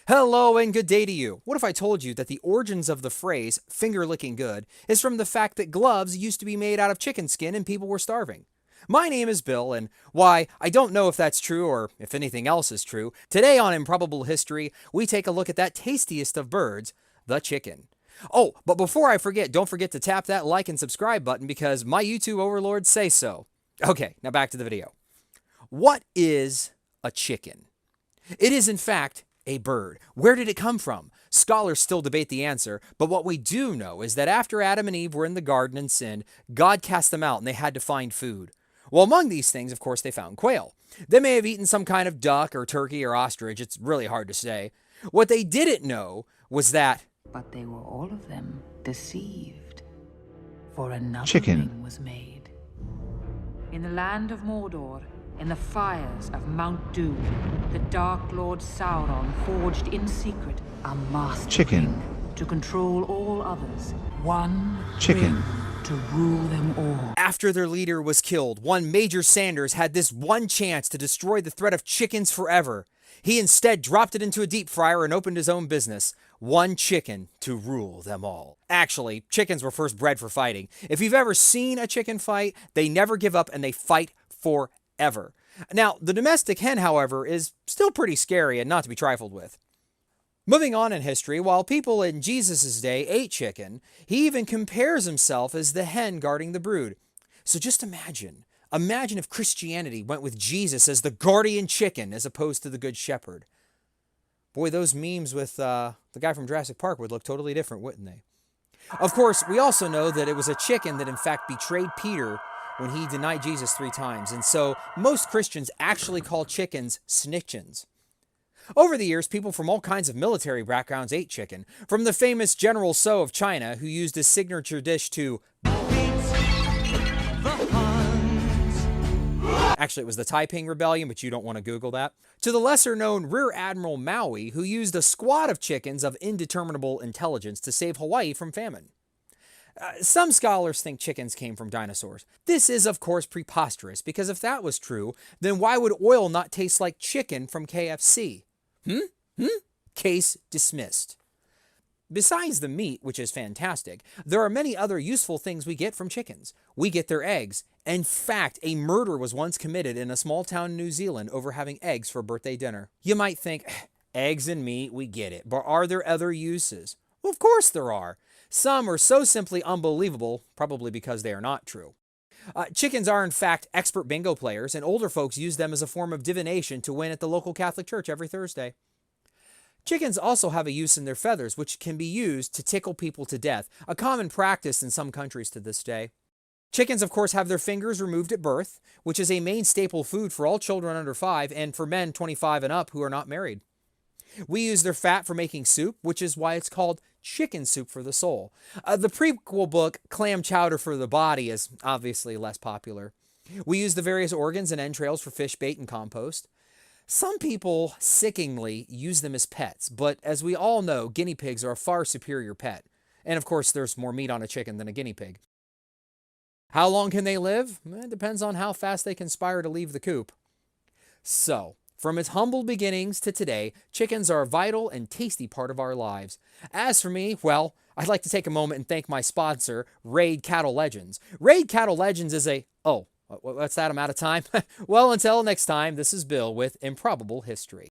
Hello and good day to you. What if I told you that the origins of the phrase finger licking good is from the fact that gloves used to be made out of chicken skin and people were starving? My name is Bill, and why, I don't know if that's true or if anything else is true. Today on Improbable History, we take a look at that tastiest of birds, the chicken. Oh, but before I forget, don't forget to tap that like and subscribe button because my YouTube overlords say so. Okay, now back to the video. What is a chicken? It is, in fact, a bird. Where did it come from? Scholars still debate the answer, but what we do know is that after Adam and Eve were in the garden and sinned, God cast them out and they had to find food. Well, among these things, of course, they found quail. They may have eaten some kind of duck or turkey or ostrich. It's really hard to say. What they didn't know was that... But they were all of them deceived, for another Chicken. ring was made. In the land of Mordor, in the fires of Mount Doom, the Dark Lord Sauron forged in secret a master Chicken. ring to control all others. One Chicken. ring to rule them all. After their leader was killed, one Major Sanders had this one chance to destroy the threat of chickens forever. He instead dropped it into a deep fryer and opened his own business. One chicken to rule them all. Actually, chickens were first bred for fighting. If you've ever seen a chicken fight, they never give up and they fight forever. Now, the domestic hen, however, is still pretty scary and not to be trifled with. Moving on in history, while people in Jesus' day ate chicken, he even compares himself as the hen guarding the brood. So just imagine if Christianity went with Jesus as the guardian chicken as opposed to the good shepherd. Boy, those memes with the guy from Jurassic Park would look totally different, wouldn't they? Of course, we also know that it was a chicken that in fact betrayed Peter when he denied Jesus 3 times. And so most Christians actually call chickens snitchins. Over the years, people from all kinds of military backgrounds ate chicken. From the famous General So of China, who used his signature dish to... Actually, it was the Taiping Rebellion, but you don't want to Google that. To the lesser-known Rear Admiral Maui, who used a squad of chickens of indeterminable intelligence to save Hawaii from famine. Some scholars think chickens came from dinosaurs. This is, of course, preposterous, because if that was true, then why would oil not taste like chicken from KFC? Case dismissed. Besides the meat, which is fantastic, there are many other useful things we get from chickens. We get their eggs. In fact, a murder was once committed in a small town in New Zealand over having eggs for birthday dinner. You might think, eggs and meat, we get it, but are there other uses? Well, of course there are. Some are so simply unbelievable, probably because they are not true. Chickens are, in fact, expert bingo players, and older folks use them as a form of divination to win at the local Catholic church every Thursday. Chickens also have a use in their feathers, which can be used to tickle people to death, a common practice in some countries to this day. Chickens, of course, have their fingers removed at birth, which is a main staple food for all children under 5 and for men 25 and up who are not married. We use their fat for making soup, which is why it's called chicken soup for the soul. The prequel book, Clam Chowder for the Body, is obviously less popular. We use the various organs and entrails for fish bait and compost. Some people, sickeningly, use them as pets, but as we all know, guinea pigs are a far superior pet. And of course, there's more meat on a chicken than a guinea pig. How long can they live? It depends on how fast they conspire to leave the coop. So, from its humble beginnings to today, chickens are a vital and tasty part of our lives. As for me, well, I'd like to take a moment and thank my sponsor, Raid Cattle Legends. Raid Cattle Legends is a... Oh, what's that? I'm out of time? Well, until next time, this is Bill with Improbable History.